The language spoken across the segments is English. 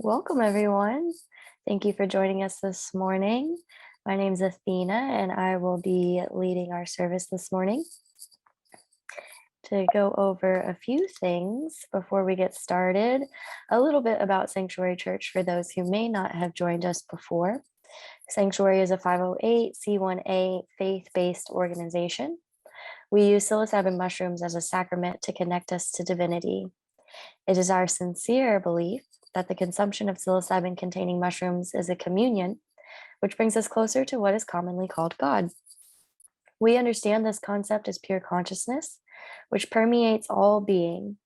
Welcome, everyone. Thank you for joining us this morning. My name is Athena, and I will be leading our service this morning. To go over a few things before we get started, a little bit about Sanctuary Church for those who may not have joined us before. Sanctuary is a 508c1a faith-based organization. We use psilocybin mushrooms as a sacrament to connect us to divinity. It is our sincere belief that the consumption of psilocybin-containing mushrooms is a communion, which brings us closer to what is commonly called God. We understand this concept as pure consciousness, which permeates all being.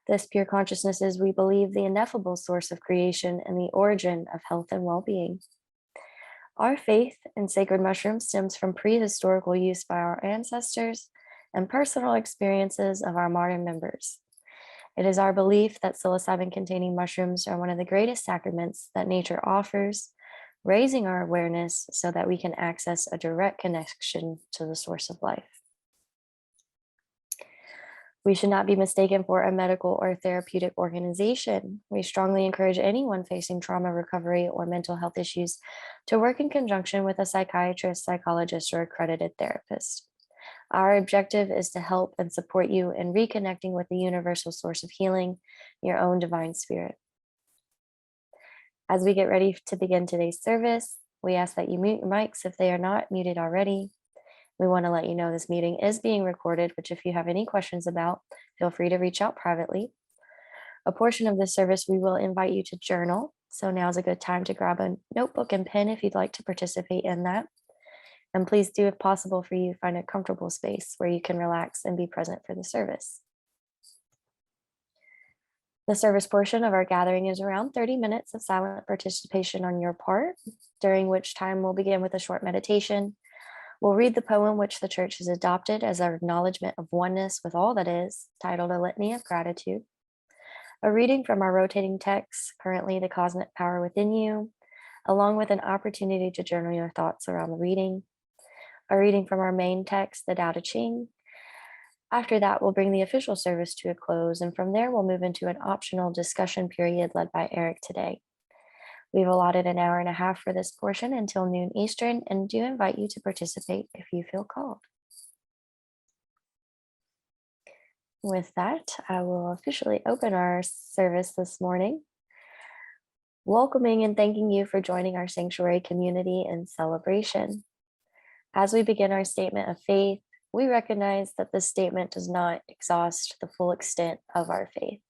This pure consciousness is, we believe, the ineffable source of creation and the origin of health and well-being. Our faith in sacred mushrooms stems from prehistorical use by our ancestors and personal experiences of our modern members. It is our belief that psilocybin-containing mushrooms are one of the greatest sacraments that nature offers, raising our awareness so that we can access a direct connection to the source of life. We should not be mistaken for a medical or therapeutic organization. We strongly encourage anyone facing trauma recovery or mental health issues to work in conjunction with a psychiatrist, psychologist, or accredited therapist. Our objective is to help and support you in reconnecting with the universal source of healing, your own divine spirit. As we get ready to begin today's service, we ask that you mute your mics if they are not muted already. We want to let you know this meeting is being recorded, which if you have any questions about, feel free to reach out privately. A portion of this service, we will invite you to journal. So now is a good time to grab a notebook and pen if you'd like to participate in that. And please do, if possible for you, find a comfortable space where you can relax and be present for the service. The service portion of our gathering is around 30 minutes of silent participation on your part, during which time we'll begin with a short meditation. We'll read the poem which the church has adopted as our acknowledgement of oneness with all that is, titled A Litany of Gratitude. A reading from our rotating text, currently The Cosmic Power Within You, along with an opportunity to journal your thoughts around the reading. A reading from our main text, the Tao Te Ching. After that, we'll bring the official service to a close, and from there, we'll move into an optional discussion period led by Eric today. We've allotted an hour and a half for this portion until noon Eastern, and do invite you to participate if you feel called. With that, I will officially open our service this morning, welcoming and thanking you for joining our sanctuary community in celebration. As we begin our statement of faith, we recognize that this statement does not exhaust the full extent of our faith.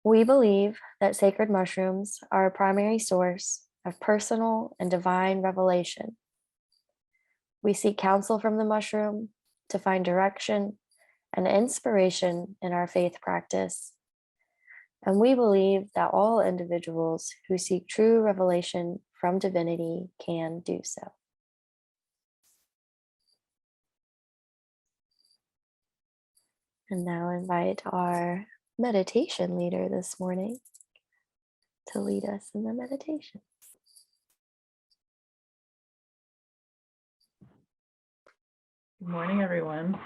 We believe that sacred mushrooms are a primary source of personal and divine revelation. We seek counsel from the mushroom to find direction and inspiration in our faith practice. And we believe that all individuals who seek true revelation from divinity can do so. And now invite our meditation leader this morning to lead us in the meditation. Good morning, everyone.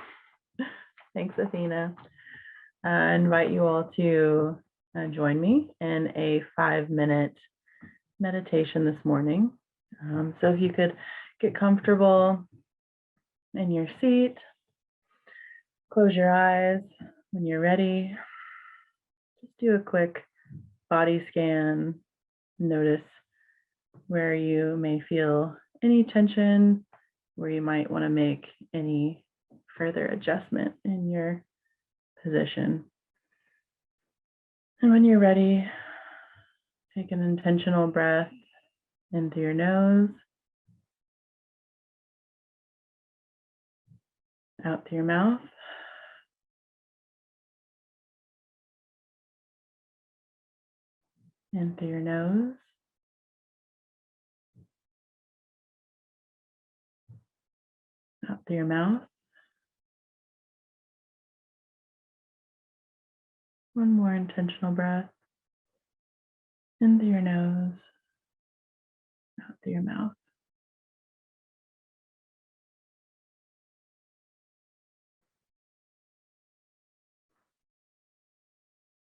Thanks, Athena. I invite you all to join me in a 5-minute meditation this morning. So if you could get comfortable in your seat, close your eyes when you're ready. Just do a quick body scan. Notice where you may feel any tension, where you might want to make any further adjustment in your position. And when you're ready, take an intentional breath in through your nose, out through your mouth. In through your nose. Out through your mouth. One more intentional breath. In through your nose. Out through your mouth.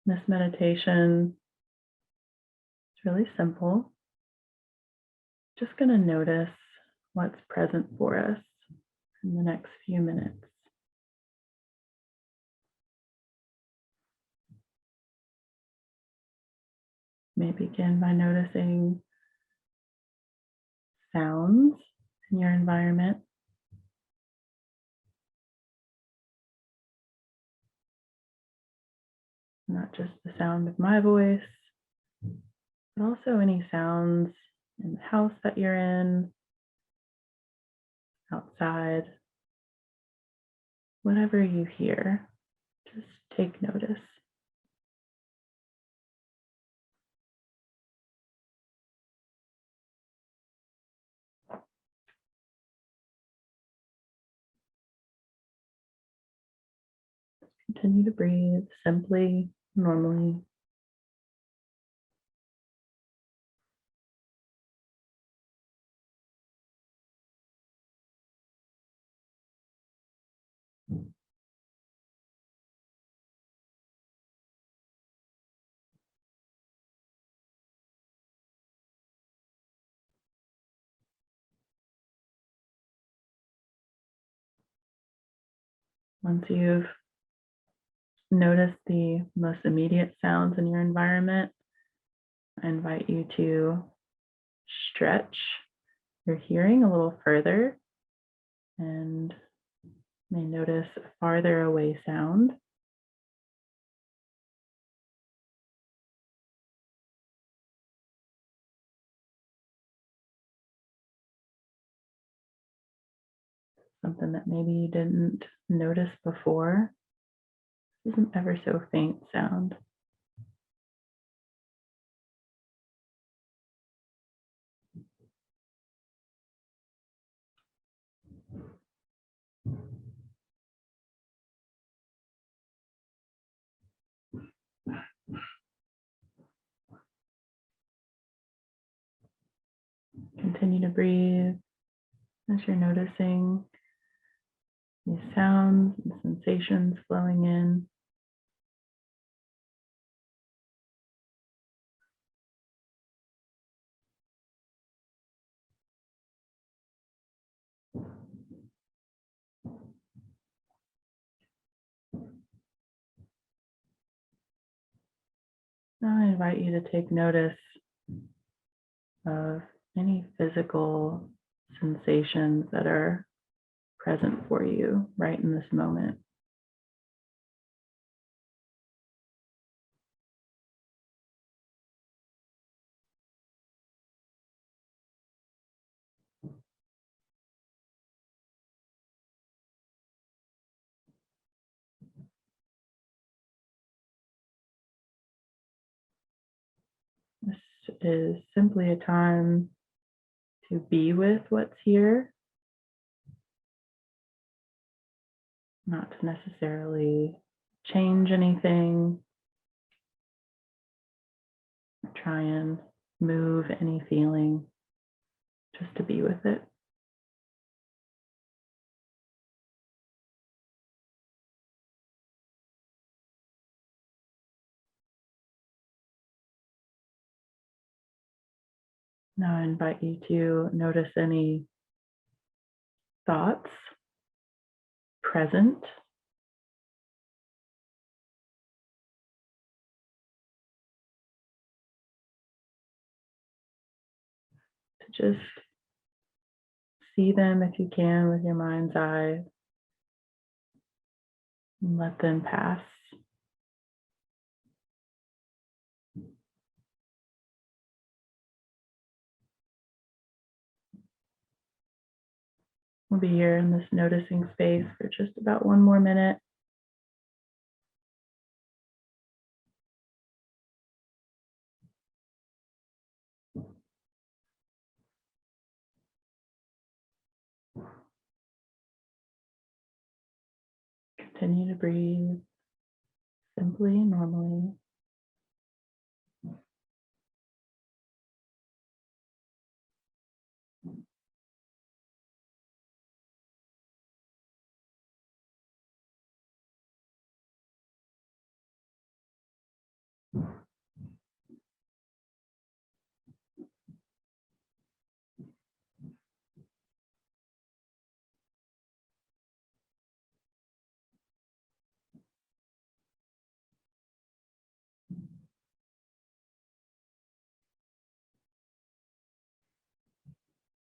This meditation is really simple. Just going to notice what's present for us in the next few minutes. You may begin by noticing sounds in your environment. Not just the sound of my voice, but also any sounds in the house that you're in, outside, whatever you hear, just take notice. Continue to breathe simply, normally. Once you've noticed the most immediate sounds in your environment, I invite you to stretch your hearing a little further and may notice a farther away sound. Something that maybe you didn't notice before. This is an ever so faint sound. Continue to breathe as you're noticing these sounds and sensations flowing in. Now I invite you to take notice of any physical sensations that are present for you right in this moment. This is simply a time to be with what's here, not to necessarily change anything, or try and move any feeling, just to be with it. Now I invite you to notice any thoughts present. To just see them if you can with your mind's eye and let them pass. We'll be here in this noticing space for just about one more minute. Continue to breathe simply and normally.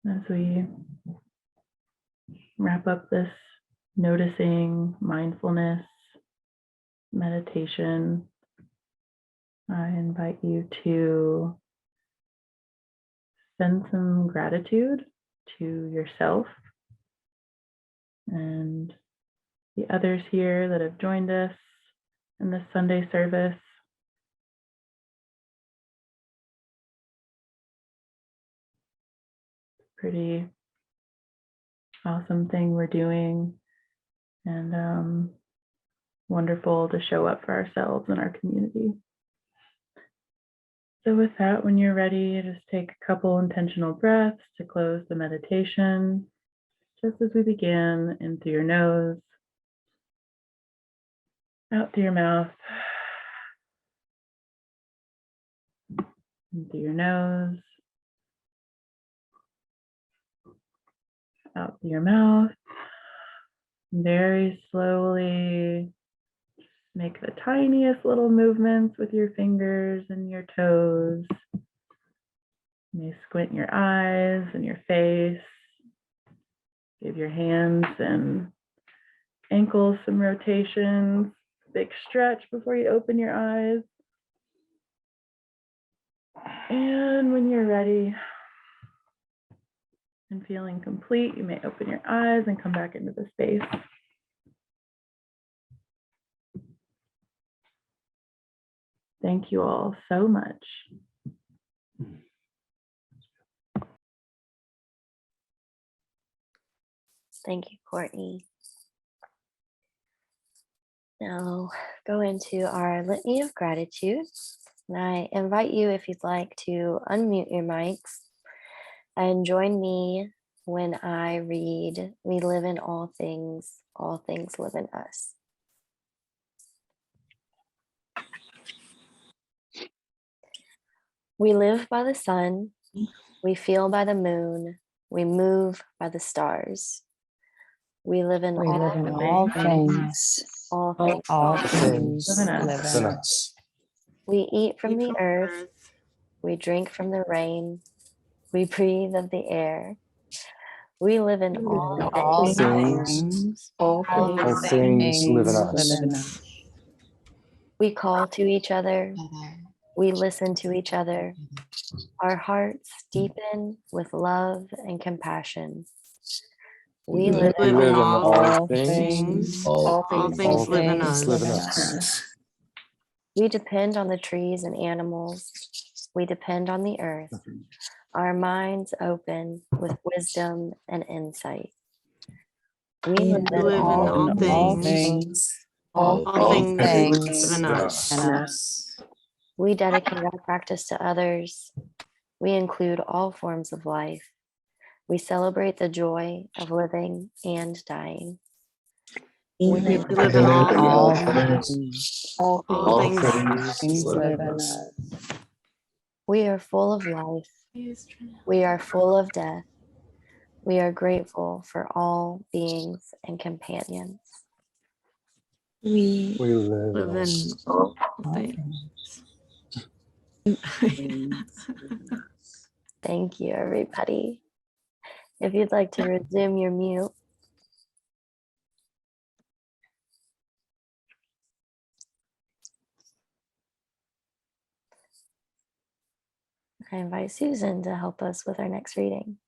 as we wrap up this noticing mindfulness meditation, I invite you to send some gratitude to yourself and the others here that have joined us in this Sunday service. Pretty awesome thing we're doing, and wonderful to show up for ourselves and our community. So with that, when you're ready, just take a couple intentional breaths to close the meditation. Just as we begin, in through your nose, out through your mouth, in through your nose, out through your mouth. Very slowly make the tiniest little movements with your fingers and your toes. You may squint your eyes and your face. Give your hands and ankles some rotations. Big stretch before you open your eyes. And when you're ready and feeling complete, you may open your eyes and come back into the space. Thank you all so much. Thank you, Courtney. Now go into our litany of gratitude. And I invite you, if you'd like, to unmute your mics and join me when I read, "We live in all things live in us." We live by the sun, we feel by the moon, we move by the stars. We live in all things. all things. All things Live in us. live in us. We eat from the earth, we drink from the rain, we breathe of the air. We live in all things. All things live in us. We call to each other, we listen to each other. Our hearts deepen with love and compassion. We live We in live in all. all things. All things live in things us. live in us. We depend on the trees and animals. We depend on the earth. Our minds open with wisdom and insight. We live in all things. All things live in live in us. We dedicate our practice to others. We include all forms of life. We celebrate the joy of living and dying. We live live in in all things. All things live in us. We are full of life. We are full of death. We are grateful for all beings and companions. We live in all things. Thank you, everybody. If you'd like to resume your mute. I invite Susan to help us with our next reading.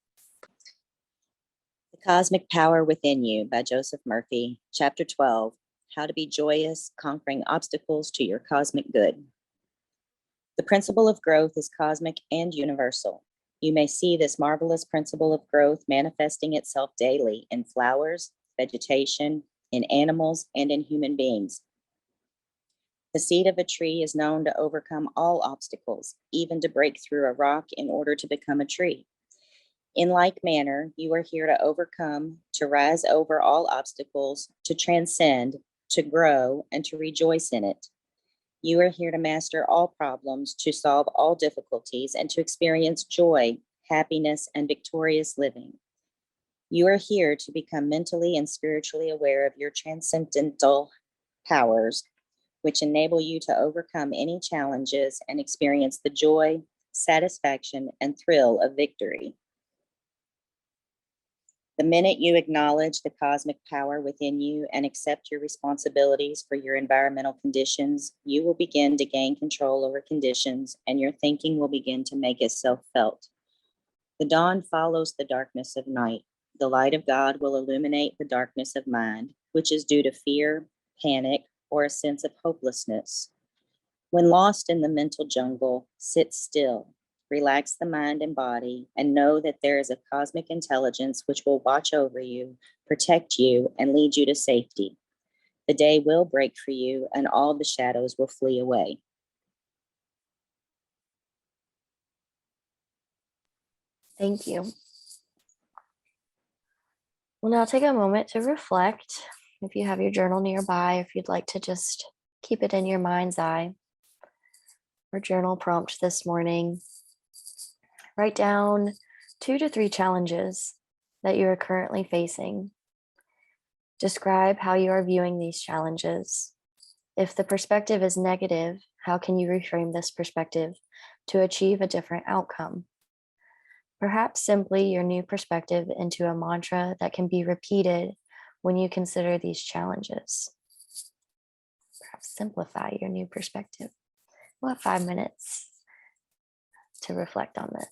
The Cosmic Power Within You by Joseph Murphy, Chapter 12, How to Be Joyous, Conquering Obstacles to Your Cosmic Good. The principle of growth is cosmic and universal. You may see this marvelous principle of growth manifesting itself daily in flowers, vegetation, in animals, and in human beings. The seed of a tree is known to overcome all obstacles, even to break through a rock in order to become a tree. In like manner, you are here to overcome, to rise over all obstacles, to transcend, to grow, and to rejoice in it. You are here to master all problems, to solve all difficulties, and to experience joy, happiness, and victorious living. You are here to become mentally and spiritually aware of your transcendental powers, which enable you to overcome any challenges and experience the joy, satisfaction, and thrill of victory. The minute you acknowledge the cosmic power within you and accept your responsibilities for your environmental conditions, you will begin to gain control over conditions and your thinking will begin to make itself felt. The dawn follows the darkness of night. The light of God will illuminate the darkness of mind, which is due to fear, panic, or a sense of hopelessness. When lost in the mental jungle, sit still, relax the mind and body, and know that there is a cosmic intelligence which will watch over you, protect you, and lead you to safety. The day will break for you, and all the shadows will flee away. Thank you. We'll now take a moment to reflect. If you have your journal nearby, if you'd like to just keep it in your mind's eye. Our journal prompt this morning: write down 2 to 3 challenges that you are currently facing. Describe how you are viewing these challenges. If the perspective is negative, how can you reframe this perspective to achieve a different outcome? Perhaps simply your new perspective into a mantra that can be repeated when you consider these challenges. Perhaps simplify your new perspective. We'll have 5 minutes to reflect on this.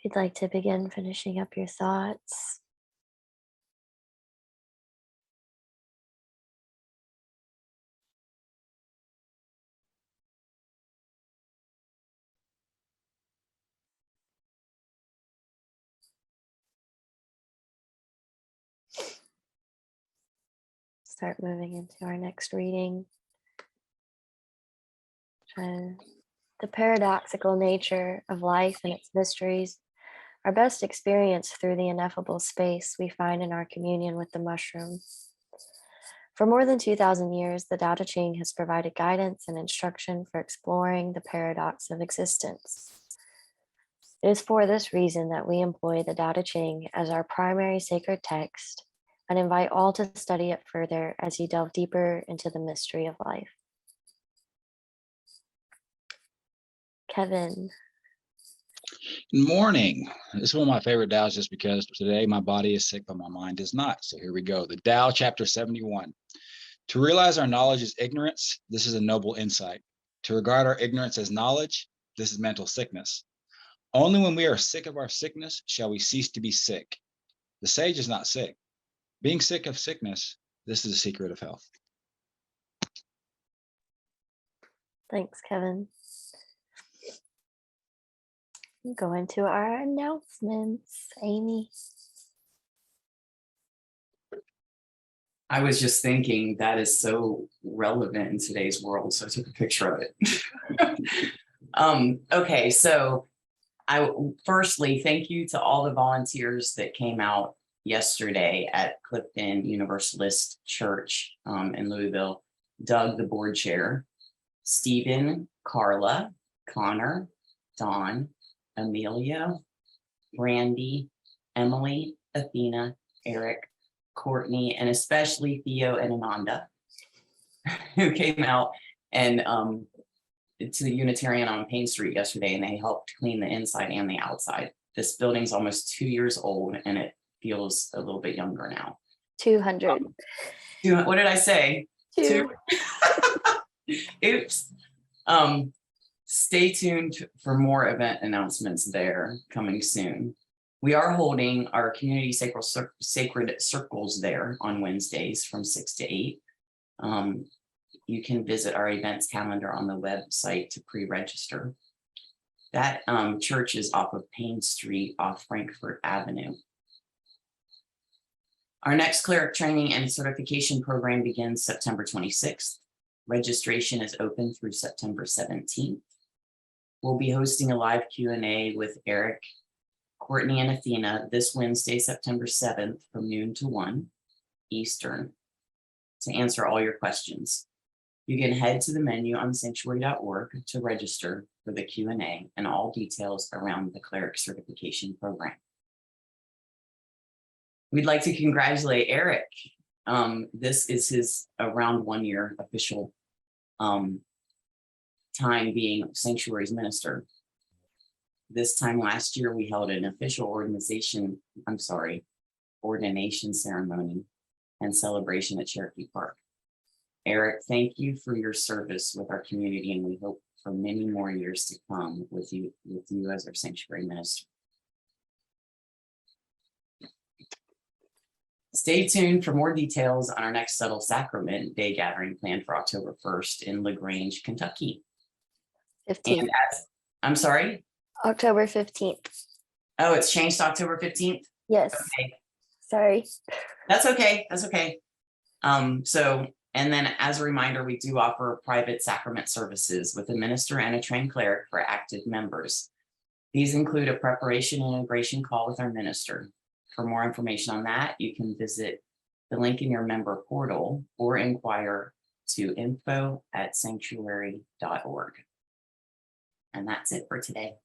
If you'd like to begin finishing up your thoughts. Start moving into our next reading. The paradoxical nature of life and its mysteries are best experienced through the ineffable space we find in our communion with the mushroom. For more than 2,000 years, the Tao Te Ching has provided guidance and instruction for exploring the paradox of existence. It is for this reason that we employ the Tao Te Ching as our primary sacred text and invite all to study it further as you delve deeper into the mystery of life. Kevin. Good morning. This is one of my favorite Tao's just because today my body is sick, but my mind is not. So here we go. The Tao, chapter 71. To realize our knowledge is ignorance, this is a noble insight. To regard our ignorance as knowledge, this is mental sickness. Only when we are sick of our sickness shall we cease to be sick. The sage is not sick. Being sick of sickness, this is the secret of health. Thanks, Kevin. Go into our announcements. Amy. I was just thinking that is so relevant in today's world, so I took a picture of it. Okay, so firstly, thank you to all the volunteers that came out yesterday at Clifton Universalist Church in Louisville. Doug, the board chair, Stephen, Carla, Connor, Don, Amelia, Brandy, Emily, Athena, Eric, Courtney, and especially Theo and Ananda, who came out and to the Unitarian on Payne Street yesterday, and they helped clean the inside and the outside. This building's almost 2 years old, and it feels a little bit younger now. 200. What did I say? Two. Oops. Stay tuned for more event announcements there coming soon. We are holding our community sacred circles there on Wednesdays from 6 to 8. You can visit our events calendar on the website to pre-register. That church is off of Payne Street off Frankfurt Avenue. Our next cleric training and certification program begins September 26th. Registration is open through September 17th. We'll be hosting a live Q&A with Eric, Courtney, and Athena this Wednesday, September 7th from noon to 1 Eastern to answer all your questions. You can head to the menu on psanctuary.org to register for the Q&A and all details around the cleric certification program. We'd like to congratulate Eric. This is his around 1 year official time being Sanctuary's minister. This time last year, we held an official ordination ceremony and celebration at Cherokee Park. Eric, thank you for your service with our community, and we hope for many more years to come with you as our sanctuary minister. Stay tuned for more details on our next Subtle Sacrament Day gathering planned for October 1st in LaGrange, Kentucky. 15th. I'm sorry? October 15th. Oh, it's changed to October 15th? Yes. Okay. Sorry. That's okay. That's okay. And then as a reminder, we do offer private sacrament services with a minister and a trained cleric for active members. These include a preparation and integration call with our minister. For more information on that, you can visit the link in your member portal or inquire to info@sanctuary.org. And that's it for today.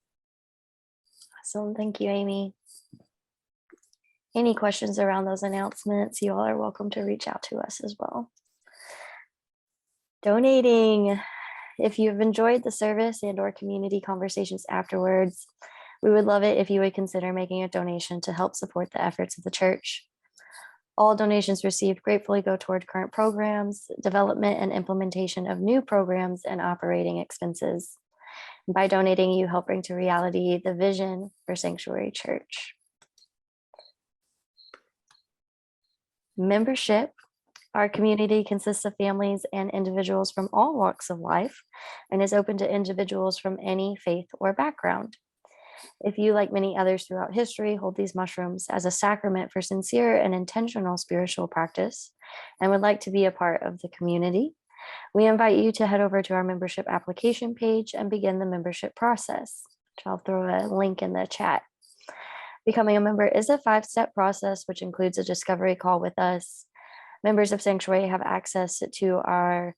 Awesome. Thank you, Amy. Any questions around those announcements, you all are welcome to reach out to us as well. Donating. If you've enjoyed the service and or community conversations afterwards, we would love it if you would consider making a donation to help support the efforts of the church. All donations received gratefully go toward current programs, development and implementation of new programs, and operating expenses. By donating, you help bring to reality the vision for Sanctuary Church. Membership. Our community consists of families and individuals from all walks of life and is open to individuals from any faith or background. If you, like many others throughout history, hold these mushrooms as a sacrament for sincere and intentional spiritual practice and would like to be a part of the community, we invite you to head over to our membership application page and begin the membership process, which I'll throw a link in the chat. Becoming a member is a 5-step process, which includes a discovery call with us. Members of Sanctuary have access to our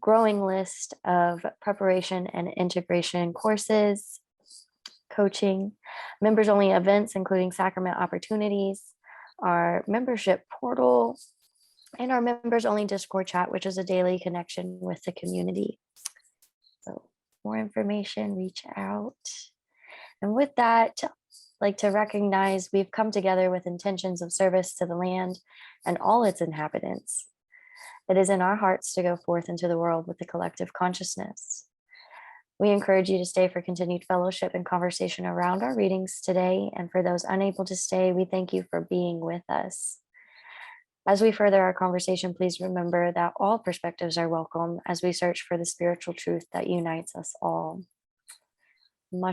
growing list of preparation and integration courses, coaching, members-only events, including sacrament opportunities, our membership portal, and our members-only Discord chat, which is a daily connection with the community. So more information, reach out. And with that, I'd like to recognize we've come together with intentions of service to the land and all its inhabitants. It is in our hearts to go forth into the world with the collective consciousness. We encourage you to stay for continued fellowship and conversation around our readings today. And for those unable to stay, we thank you for being with us. As we further our conversation, please remember that all perspectives are welcome as we search for the spiritual truth that unites us all.